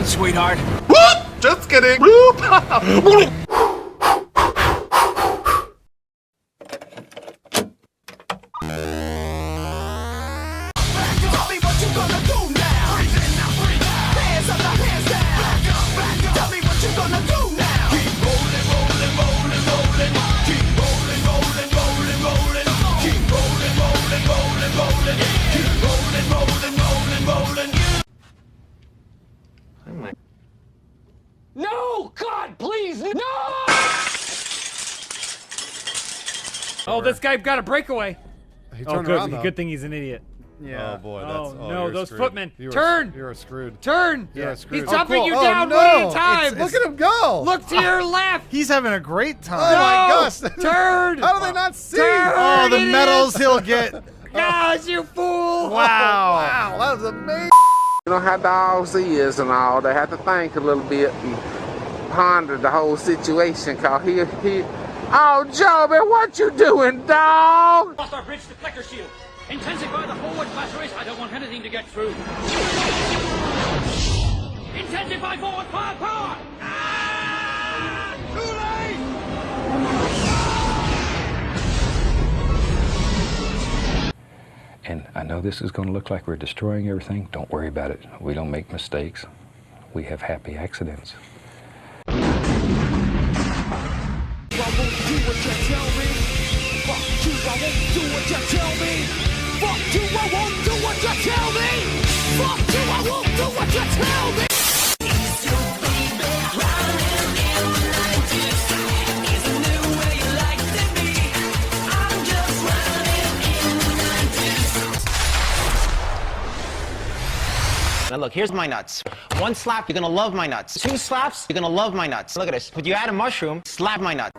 on, sweetheart. Whoop! Just kidding. Whoop! No! God, please, no! Oh, this guy got a breakaway. He Oh, turned good. around, though. Good thing he's an idiot. Yeah. Oh boy, that's no, you're those screwed. footmen. You are, Turn! You're screwed. Turn! You're screwed. He's jumping you Oh, down no. one at a time. Look at him go! Look to your left. He's having a great time. Oh my gosh! Turn! How do they not see? Turn! Oh, the Idiot. medals he'll get. Gosh, you fool! Wow. Wow, that was amazing. You know how dogs is and all. They have to think a little bit and ponder the whole situation. Cause he. Oh, Joby, what you doing, dog? Cross our bridge to Flecker Shield. Intensify the forward flash race. I don't want anything to get through. Intensify forward firepower. Ah! Too late. And I know this is going to look like we're destroying everything. Don't worry about it. We don't make mistakes. We have happy accidents. I won't do what you tell me. Fuck you, I won't do what you tell me. Fuck you, I won't do what you tell me. Fuck you, I won't do what you tell me. Now look, here's my nuts. One slap, you're gonna love my nuts. Two slaps, you're gonna love my nuts. Look at this. But you add a mushroom, slap my nuts.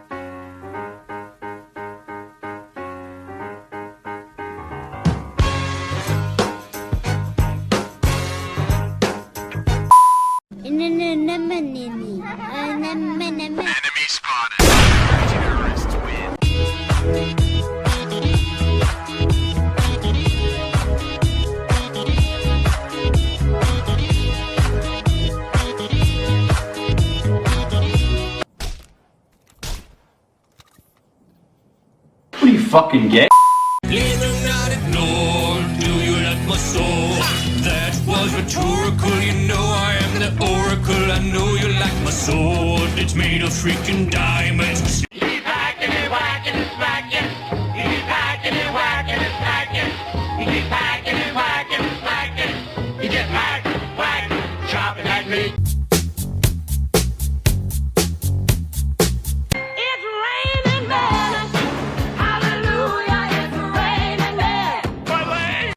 Enemy spotted. Terrorists win. What are you fucking gay? Neither not ignored. Do you like my soul? That was rhetorical. You know I am the oracle. I know you like my sword. It's made of freaking diamonds. You keep hacking and whacking and smacking. You keep hacking and whacking and smacking. You keep hacking and whacking and smacking. You get whacked, whacked, chopping at me. It's raining men. Hallelujah, it's raining men. My leg.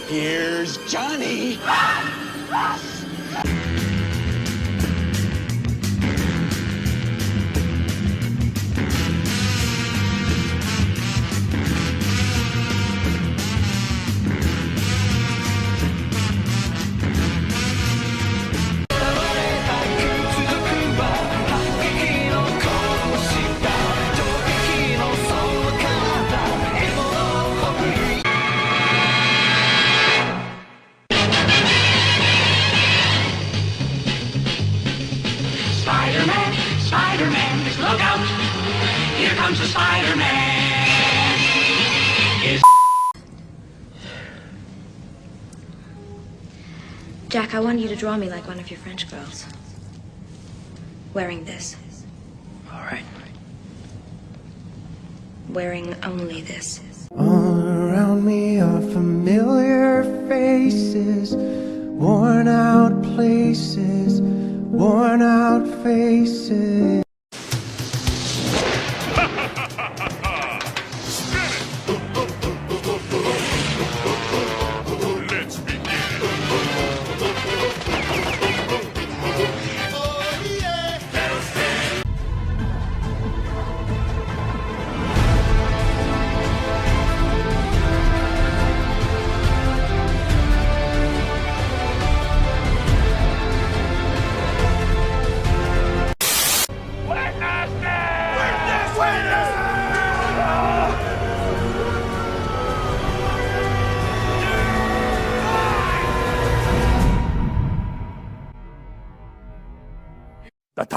Here's Johnny. Spider-Man, Spider-Man, look out! Here comes the Spider-Man! Jack, I want you to draw me like one of your French girls. Wearing this. All right. Wearing only this. All around me are familiar faces, worn out places, worn out faces. Let's begin.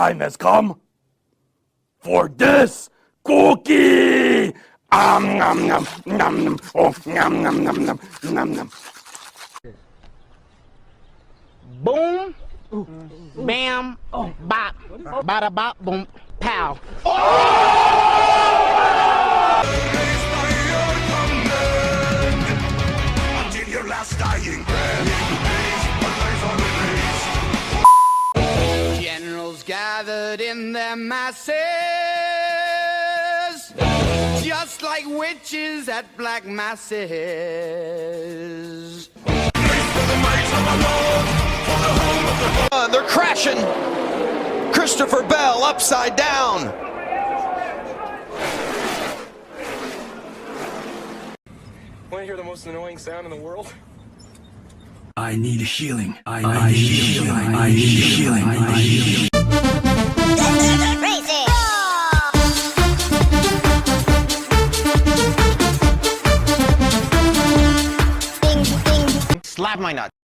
time has come for this cookie. Nom nom nom nom. Oh, nom nom nom nom nom nom. Boom, bam, bop, bada bop, boom, pow. Until your last dying Generals gathered in their masses, just like witches at black masses. They're crashing Christopher Bell upside down. Want to hear the most annoying sound in the world? I need a healing. I need a healing. I need a healing. I need a healing. Slap my nuts.